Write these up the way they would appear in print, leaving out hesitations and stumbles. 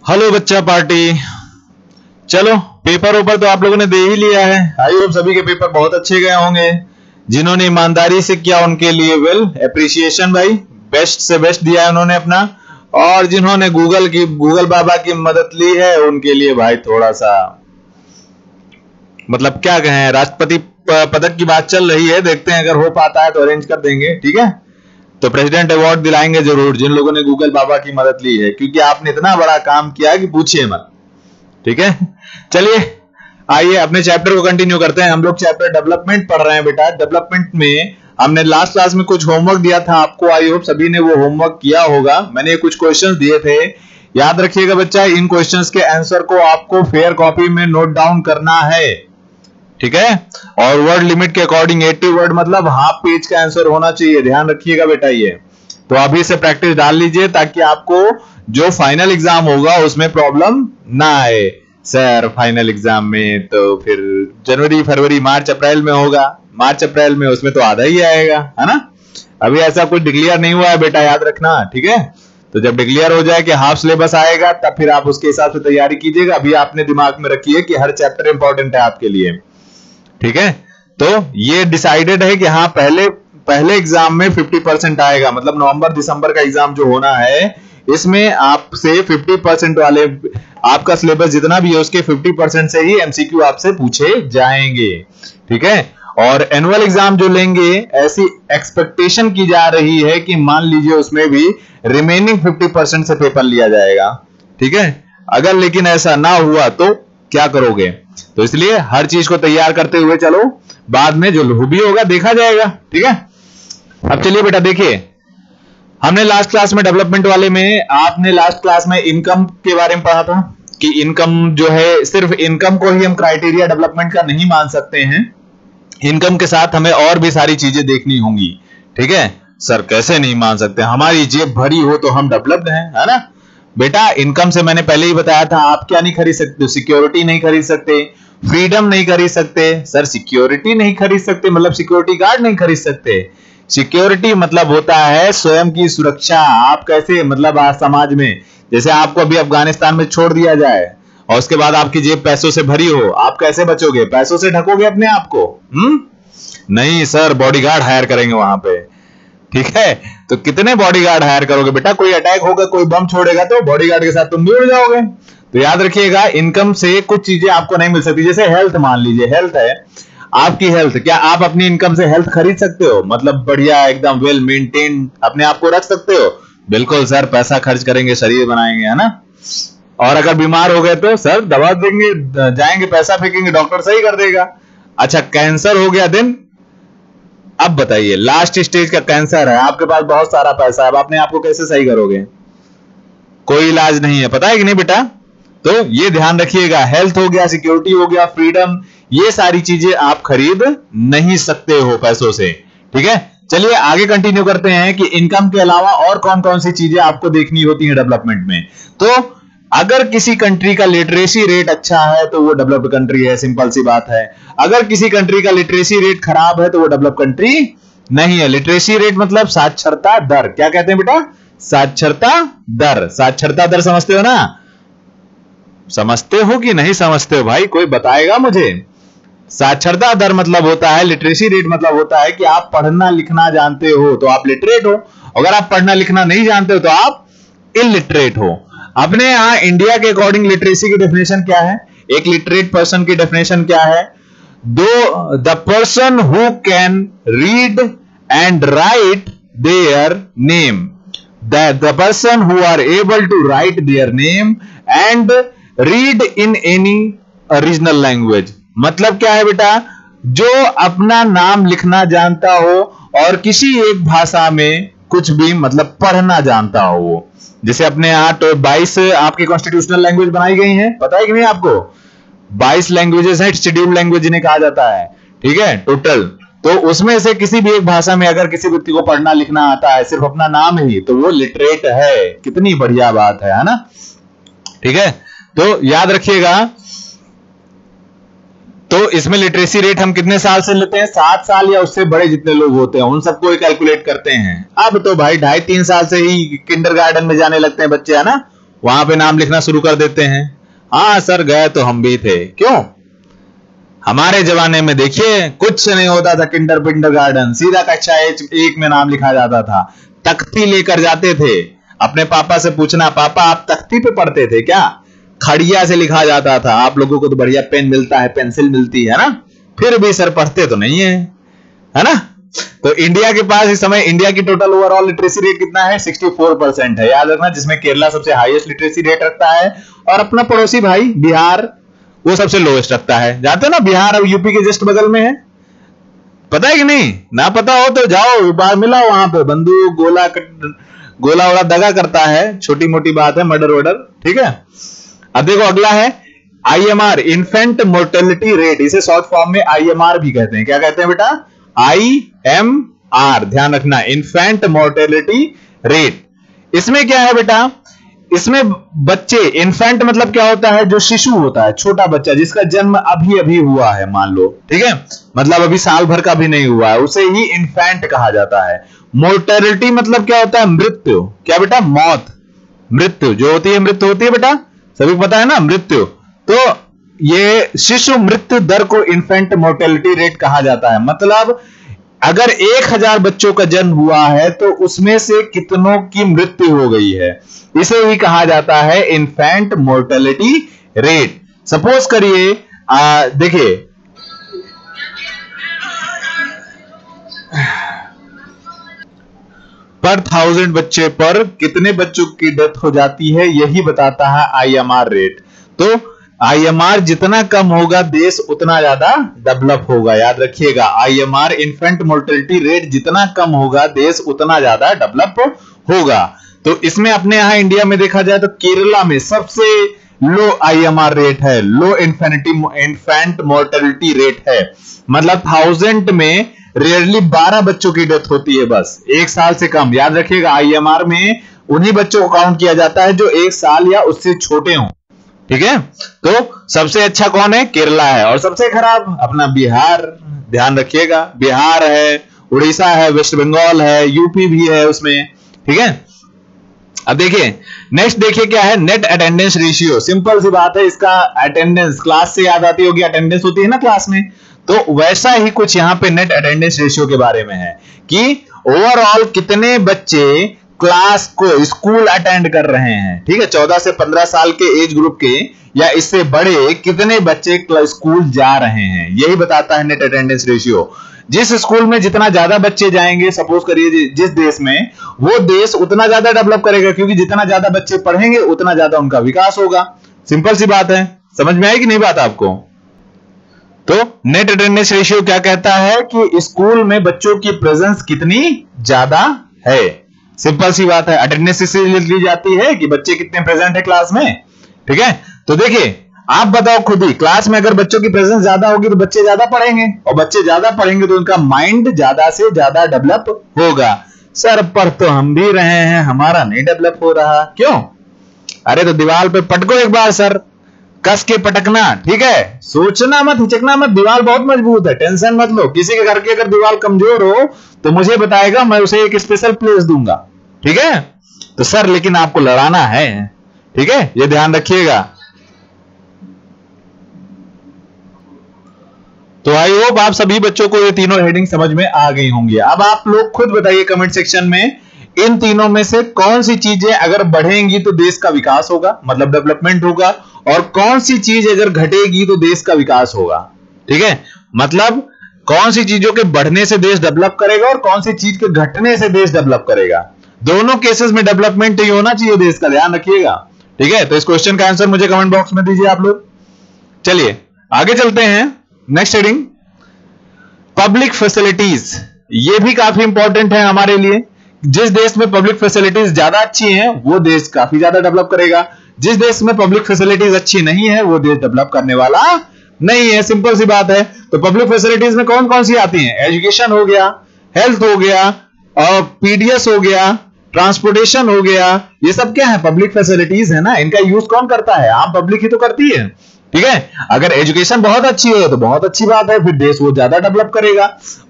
Hello बच्चा party. चलो paper ऊपर तो आप लोगों ने दे ही लिया है। आई होप सभी के पेपर बहुत अच्छे गए होंगे। जिन्होंने ईमानदारी से किया उनके लिए वेल एप्रिसिएशन भाई, बेस्ट से बेस्ट दिया है उन्होंने अपना। और जिन्होंने गूगल बाबा की मदद ली है उनके लिए भाई थोड़ा सा मतलब क्या कहें, राष्ट्रपति पदक की बात चल रही है। देखते हैं अगर हो पाता है तो अरेंज कर देंगे, ठीक है। तो प्रेसिडेंट अवार्ड दिलाएंगे जरूर जिन लोगों ने गूगल बाबा की मदद ली है, क्योंकि आपने इतना बड़ा काम किया कि पूछिए मत, ठीक है। चलिए आइए अपने चैप्टर को कंटिन्यू करते हैं। हम लोग चैप्टर डेवलपमेंट पढ़ रहे हैं बेटा। डेवलपमेंट में हमने लास्ट क्लास में कुछ होमवर्क दिया था आपको। आई होप सभी ने वो होमवर्क किया होगा। मैंने कुछ क्वेश्चंस दिए थे, याद रखिएगा बच्चा। इन क्वेश्चंस के आंसर को आपको फेयर कॉपी में नोट डाउन करना है, ठीक है। और वर्ड लिमिट के अकॉर्डिंग 80 वर्ड मतलब हाफ पेज का आंसर होना चाहिए, ध्यान रखिएगा बेटा। ये तो अभी से प्रैक्टिस डाल लीजिए ताकि आपको जो फाइनल एग्जाम होगा उसमें प्रॉब्लम ना आए। सर फाइनल एग्जाम में तो फिर जनवरी फरवरी मार्च अप्रैल में होगा, मार्च अप्रैल में उसमें तो आधा ही आएगा, है ना। अभी ऐसा कुछ डिक्लेयर नहीं हुआ है बेटा, याद रखना, ठीक है। तो जब डिक्लेयर हो जाए कि हाफ सिलेबस आएगा तब फिर आप उसके हिसाब से तैयारी कीजिएगा। अभी आपने दिमाग में रखिए कि हर चैप्टर इंपॉर्टेंट है आपके लिए, ठीक है। तो ये डिसाइडेड है कि हाँ पहले एग्जाम में 50% आएगा, मतलब नवंबर दिसंबर का एग्जाम जो होना है इसमें आपसे 50% वाले आपका सिलेबस जितना भी है उसके 50% से ही एमसीक्यू आपसे पूछे जाएंगे, ठीक है। और एनुअल एग्जाम जो लेंगे ऐसी एक्सपेक्टेशन की जा रही है कि मान लीजिए उसमें भी रिमेनिंग 50% से पेपर लिया जाएगा, ठीक है। अगर लेकिन ऐसा ना हुआ तो क्या करोगे। तो इसलिए हर चीज को तैयार करते हुए चलो, बाद में जो भी होगा देखा जाएगा, ठीक है। अब चलिए बेटा देखिए, हमने लास्ट क्लास में डेवलपमेंट वाले में आपने लास्ट क्लास में इनकम के बारे में पढ़ा था कि इनकम जो है सिर्फ इनकम को ही हम क्राइटेरिया डेवलपमेंट का नहीं मान सकते हैं। इनकम के साथ हमें और भी सारी चीजें देखनी होंगी, ठीक है। सर कैसे नहीं मान सकते, हमारी जेब भरी हो तो हम डेवलप्ड हैं, है ना बेटा। इनकम से मैंने पहले ही बताया था आप क्या नहीं खरीद सकते, सिक्योरिटी नहीं खरीद सकते, फ्रीडम नहीं खरीद सकते। सर सिक्योरिटी नहीं खरीद सकते मतलब सिक्योरिटी गार्ड नहीं खरीद सकते। सिक्योरिटी मतलब होता है स्वयं की सुरक्षा। आप कैसे मतलब आज समाज में जैसे आपको अभी अफगानिस्तान में छोड़ दिया जाए और उसके बाद आपकी जेब पैसों से भरी हो, आप कैसे बचोगे, पैसों से ढकोगे अपने आप को? नहीं सर, बॉडीगार्ड हायर करेंगे वहां पे, ठीक है। तो कितने बॉडीगार्ड हायर करोगे बेटा, कोई अटैक होगा कोई बम छोड़ेगा तो बॉडीगार्ड के साथ तुम भी उड़ जाओगे। तो याद रखिएगा इनकम से कुछ चीजें आपको नहीं मिल सकती। जैसे हेल्थ, मान लीजिए हेल्थ है आपकी हेल्थ, क्या आप अपनी इनकम से हेल्थ खरीद सकते हो, मतलब बढ़िया एकदम वेल मेंटेन अपने आप को रख सकते हो? बिल्कुल सर, पैसा खर्च करेंगे शरीर बनाएंगे, है ना। और अगर बीमार हो गए तो सर दवा देंगे, जाएंगे पैसा फेंकेंगे, डॉक्टर सही कर देगा। अच्छा कैंसर हो गया दिन, अब बताइए लास्ट स्टेज का कैंसर है, आपके पास बहुत सारा पैसा है, अब अपने आप को कैसे सही करोगे? कोई इलाज नहीं है, पता है कि नहीं बेटा। तो ये ध्यान रखिएगा, हेल्थ हो गया, सिक्योरिटी हो गया, फ्रीडम, ये सारी चीजें आप खरीद नहीं सकते हो पैसों से, ठीक है। चलिए आगे कंटिन्यू करते हैं कि इनकम के अलावा और कौन कौन सी चीजें आपको देखनी होती है डेवलपमेंट में। तो अगर किसी कंट्री का लिटरेसी रेट अच्छा है तो वो डेवलप्ड कंट्री है, सिंपल सी बात है। अगर किसी कंट्री का लिटरेसी रेट खराब है तो वो डेवलप्ड कंट्री नहीं है। लिटरेसी रेट मतलब साक्षरता दर, क्या कहते हैं बेटा? साक्षरता दर। साक्षरता दर समझते हो ना? समझते हो कि नहीं समझते हो भाई, कोई बताएगा मुझे? साक्षरता दर मतलब होता है, लिटरेसी रेट मतलब होता है कि आप पढ़ना लिखना जानते हो तो आप लिटरेट हो, अगर आप पढ़ना लिखना नहीं जानते हो तो आप इलिटरेट हो। अपने यहां इंडिया के अकॉर्डिंग लिटरेसी की डेफिनेशन क्या है? एक लिटरेट पर्सन की डेफिनेशन क्या है? The person who can read and write their name, the person who are able to write their name and read in any regional language. मतलब क्या है बेटा? जो अपना नाम लिखना जानता हो और किसी एक भाषा में कुछ भी मतलब पढ़ना जानता हो वो। जैसे अपने यहाँ तो 22 आपकी कॉन्स्टिट्यूशनल लैंग्वेज बनाई गई हैं, पता है कि नहीं आपको? 22 लैंग्वेजेस हैं, शेड्यूल्ड लैंग्वेज जिन्हें कहा जाता है, ठीक है, टोटल। तो उसमें से किसी भी एक भाषा में अगर किसी व्यक्ति को पढ़ना लिखना आता है, सिर्फ अपना नाम ही, तो वो लिटरेट है। कितनी बढ़िया बात है ना, ठीक है। तो याद रखिएगा, तो इसमें लिटरेसी रेट हम कितने साल से लेते हैं? 7 साल या उससे बड़े जितने लोग होते हैं उन सबको कैलकुलेट करते हैं। अब तो भाई 2.5-3 साल से ही किंडरगार्टन में जाने लगते हैं बच्चे, है ना। वहां पे नाम लिखना शुरू कर देते हैं। हाँ सर गए तो हम भी थे। क्यों? हमारे जमाने में देखिए कुछ नहीं होता था, किंडरगार्टन सीधा कक्षा 1 में नाम लिखा जाता था। तख्ती लेकर जाते थे, अपने पापा से पूछना, पापा आप तख्ती पे पढ़ते थे क्या? खड़िया से लिखा जाता था। आप लोगों को तो बढ़िया पेन मिलता है, पेंसिल मिलती है ना, फिर भी सर पढ़ते तो नहीं है ना। तो इंडिया के पास इस समय इंडिया की टोटल ओवरऑल लिटरेसी रेट कितना है? 64% है, याद रखना, जिसमें केरला सबसे हाईएस्ट लिटरेसी रेट रखता है और अपना पड़ोसी भाई बिहार वो सबसे लोएस्ट रखता है। जानते हो ना बिहार अब यूपी के जस्ट बगल में है, पता है कि नहीं? ना पता हो तो जाओ बाहर मिला वहां पे, बंदूक गोला वोला दगा करता है, छोटी मोटी बात है, मर्डर वर्डर, ठीक है। अब देखो अगला है IMR, इन्फेंट मोर्टेलिटी रेट, इसे शॉर्ट फॉर्म में IMR भी कहते हैं। क्या कहते हैं बेटा? IMR, ध्यान रखना, इन्फेंट मोर्टेलिटी रेट। इसमें क्या है बेटा? इसमें बच्चे, इन्फेंट मतलब क्या होता है? जो शिशु होता है, छोटा बच्चा जिसका जन्म अभी अभी हुआ है, मान लो, ठीक है, मतलब अभी साल भर का भी नहीं हुआ है, उसे ही इन्फेंट कहा जाता है। मोर्टेलिटी मतलब क्या होता है? मृत्यु। क्या बेटा? मौत, मृत्यु जो होती है, मृत्यु होती है बेटा, सभी को पता है ना, मृत्यु। तो ये शिशु मृत्यु दर को इन्फेंट मोर्टेलिटी रेट कहा जाता है। मतलब अगर 1000 बच्चों का जन्म हुआ है तो उसमें से कितनों की मृत्यु हो गई है, इसे ही कहा जाता है इन्फेंट मोर्टेलिटी रेट। सपोज करिए देखिए पर 1000 बच्चे पर कितने बच्चों की डेथ हो जाती है, यही बताता है IMR रेट। तो IMR जितना कम होगा देश उतना ज्यादा डेवलप होगा, याद रखिएगा। IMR इन्फेंट मोर्टेलिटी रेट जितना कम होगा देश उतना ज्यादा डेवलप होगा। तो इसमें अपने यहां इंडिया में देखा जाए तो केरला में सबसे लो IMR रेट है, लो इन्फेंट मोर्टेलिटी रेट है। मतलब 1000 में रेयरली 12 बच्चों की डेथ होती है, बस 1 साल से कम। याद रखिएगा IMR में उन्हीं बच्चों को काउंट किया जाता है जो 1 साल या उससे छोटे हों, ठीक है। तो सबसे अच्छा कौन है? केरला है। और सबसे खराब अपना बिहार, ध्यान रखिएगा, बिहार है, उड़ीसा है, वेस्ट बंगाल है, यूपी भी है उसमें, ठीक है। अब देखिए नेक्स्ट, देखिए क्या है? Net attendance ratio. सिंपल सी बात है, इसका अटेंडेंस क्लास से याद आती होगी, अटेंडेंस होती है ना क्लास में, तो वैसा ही कुछ यहां पे नेट अटेंडेंस रेशियो के बारे में है कि ओवरऑल कितने बच्चे क्लास को, स्कूल अटेंड कर रहे हैं, ठीक है। 14 से 15 साल के एज ग्रुप के या इससे बड़े कितने बच्चे स्कूल जा रहे हैं, यही बताता है नेट अटेंडेंस रेशियो। जिस स्कूल में जितना ज्यादा बच्चे जाएंगे, सपोज करिए जिस देश में, वो देश उतना ज्यादा डेवलप करेगा, क्योंकि जितना ज्यादा बच्चे पढ़ेंगे उतना ज्यादा उनका विकास होगा। सिंपल सी बात है, समझ में आई कि नहीं बात आपको? तो नेट अटेंडेंस रेशियो क्या कहता है कि स्कूल में बच्चों की प्रेजेंस कितनी ज्यादा है। सिंपल सी बात है, अटेंडेंस इससे ली जाती है कि बच्चे कितने प्रेजेंट है क्लास में, ठीक है। तो देखिए आप बताओ खुद ही, क्लास में अगर बच्चों की प्रेजेंस ज्यादा होगी तो बच्चे ज्यादा पढ़ेंगे, और बच्चे ज्यादा पढ़ेंगे तो उनका माइंड ज्यादा से ज्यादा डेवलप होगा। सर पढ़ तो हम भी रहे हैं, हमारा नहीं डेवलप हो रहा, क्यों? अरे तो दीवार पे पटको एक बार सर, कस के पटकना, ठीक है। सोचना मत, हिचकना मत, दीवार बहुत मजबूत है, टेंशन मत लो। किसी के घर की अगर दीवार कमजोर हो तो मुझे बताएगा, मैं उसे एक स्पेशल प्लेस दूंगा, ठीक है। तो सर लेकिन आपको लड़ाना है, ठीक है, ये ध्यान रखिएगा। तो आई होप आप सभी बच्चों को ये तीनों हेडिंग समझ में आ गई होंगी। अब आप लोग खुद बताइए कमेंट सेक्शन में, इन तीनों में से कौन सी चीजें अगर बढ़ेंगी तो देश का विकास होगा, मतलब डेवलपमेंट होगा, और कौन सी चीज अगर घटेगी तो देश का विकास होगा, ठीक है। मतलब कौन सी चीजों के बढ़ने से देश डेवलप करेगा और कौन सी चीज के घटने से देश डेवलप करेगा। दोनों केसेस में डेवलपमेंट ही होना चाहिए देश का, ध्यान रखिएगा, ठीक है। तो इस क्वेश्चन का आंसर मुझे कमेंट बॉक्स में दीजिए आप लोग। चलिए आगे चलते हैं, नेक्स्ट हेडिंग पब्लिक फैसिलिटीज। ये भी काफी इंपॉर्टेंट है हमारे लिए। जिस देश में पब्लिक फैसिलिटीज ज्यादा अच्छी हैं वो देश काफी ज्यादा डेवलप करेगा, जिस देश में पब्लिक फैसिलिटीज अच्छी नहीं है वो देश डेवलप करने वाला नहीं है, सिंपल सी बात है। तो पब्लिक फैसिलिटीज में कौन कौन सी आती हैं? एजुकेशन हो गया, हेल्थ हो गया, और पीडीएस हो गया, ट्रांसपोर्टेशन हो गया, ये सब क्या है? पब्लिक फैसिलिटीज है ना। इनका यूज कौन करता है? आम पब्लिक ही तो करती है, ठीक है। अगर एजुकेशन बहुत अच्छी है तो बहुत अच्छी बात है, फिर देश वो ज्यादा डेवलप करेगा।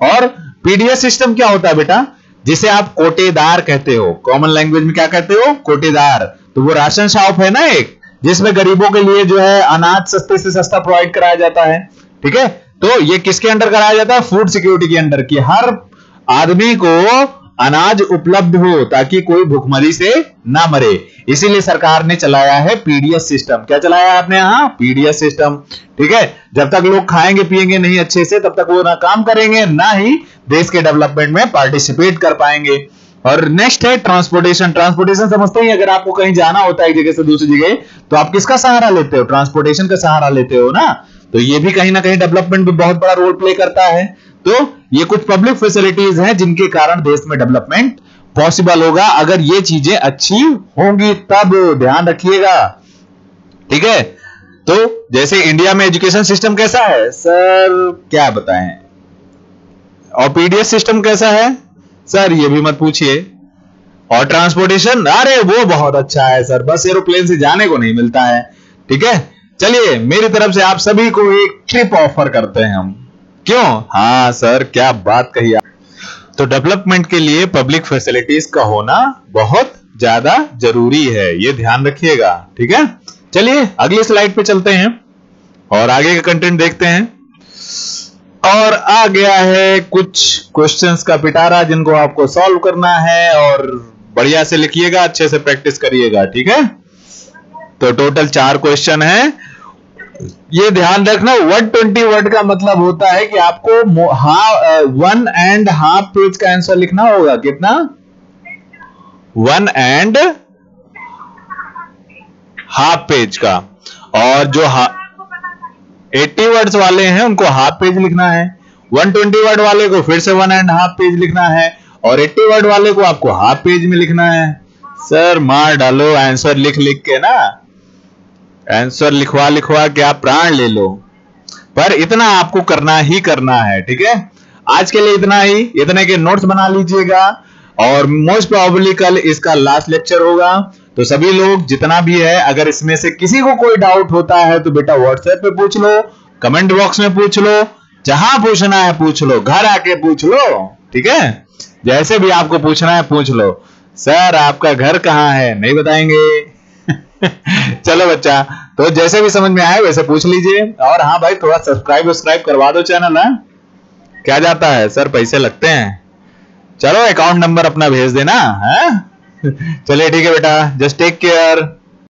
और पीडीएस सिस्टम क्या होता है बेटा? जिसे आप कोटेदार कहते हो, कॉमन लैंग्वेज में क्या कहते हो? कोटेदार। तो वो राशन शॉप है ना एक, जिसमें गरीबों के लिए जो है अनाज सस्ते से सस्ता प्रोवाइड कराया जाता है। ठीक है, तो ये किसके अंडर कराया जाता है? फूड सिक्योरिटी के अंडर, की हर आदमी को अनाज उपलब्ध हो ताकि कोई भुखमरी से ना मरे। इसीलिए सरकार ने चलाया है पीडीएस सिस्टम। क्या चलाया है आपने? यहाँ पीडीएस सिस्टम। ठीक है, जब तक लोग खाएंगे पिएंगे नहीं अच्छे से, तब तक वो ना काम करेंगे ना ही देश के डेवलपमेंट में पार्टिसिपेट कर पाएंगे। और नेक्स्ट है ट्रांसपोर्टेशन। ट्रांसपोर्टेशन समझते ही, अगर आपको कहीं जाना होता है एक जगह से दूसरी जगह, तो आप किसका सहारा लेते हो? ट्रांसपोर्टेशन का सहारा लेते हो ना। तो ये भी कहीं ना कहीं डेवलपमेंट में बहुत बड़ा रोल प्ले करता है। तो ये कुछ पब्लिक फैसिलिटीज हैं जिनके कारण देश में डेवलपमेंट पॉसिबल होगा, अगर ये चीजें अच्छी होंगी तब, ध्यान रखिएगा। ठीक है, तो जैसे इंडिया में एजुकेशन सिस्टम कैसा है सर, क्या बताएं? और पीडीएस सिस्टम कैसा है सर, ये भी मत पूछिए। और ट्रांसपोर्टेशन, अरे वो बहुत अच्छा है सर, बस एरोप्लेन से जाने को नहीं मिलता है। ठीक है, चलिए मेरी तरफ से आप सभी को एक ट्रिप ऑफर करते हैं हम। क्यों? हाँ सर, क्या बात कही आप। तो डेवलपमेंट के लिए पब्लिक फैसिलिटीज का होना बहुत ज्यादा जरूरी है, ये ध्यान रखिएगा। ठीक है, चलिए अगली स्लाइड पे चलते हैं और आगे का कंटेंट देखते हैं। और आ गया है कुछ क्वेश्चंस का पिटारा जिनको आपको सॉल्व करना है, और बढ़िया से लिखिएगा, अच्छे से प्रैक्टिस करिएगा। ठीक है, तो टोटल 4 क्वेश्चन है। ये ध्यान रखना, 120 वर्ड का मतलब होता है कि आपको 1.5 पेज का आंसर लिखना होगा। कितना? 1.5 पेज का। और जो 80 वर्ड्स वाले हैं उनको हाफ पेज लिखना है, 120 वर्ड वाले को फिर से 1.5 पेज लिखना है, और 80 वर्ड वाले को आपको हाफ पेज में लिखना है। सर मार डालो आंसर लिख लिख के ना, आंसर लिखवा लिखवा के आप प्राण ले लो, पर इतना आपको करना ही करना है। ठीक है, आज के लिए इतना ही। इतने के नोट्स बना लीजिएगा, और मोस्ट प्रोबेबली कल इसका लास्ट लेक्चर होगा। तो सभी लोग जितना भी है, अगर इसमें से किसी को कोई डाउट होता है तो बेटा व्हाट्सएप पे पूछ लो, कमेंट बॉक्स में पूछ लो, जहां पूछना है पूछ लो, घर आके पूछ लो। ठीक है, जैसे भी आपको पूछना है पूछ लो। सर आपका घर कहाँ है? नहीं बताएंगे। चलो बच्चा, तो जैसे भी समझ में आए वैसे पूछ लीजिए। और हाँ भाई, थोड़ा सब्सक्राइब करवा दो चैनल। है क्या जाता है सर, पैसे लगते हैं। चलो अकाउंट नंबर अपना भेज देना है। चलिए ठीक है बेटा, जस्ट टेक केयर।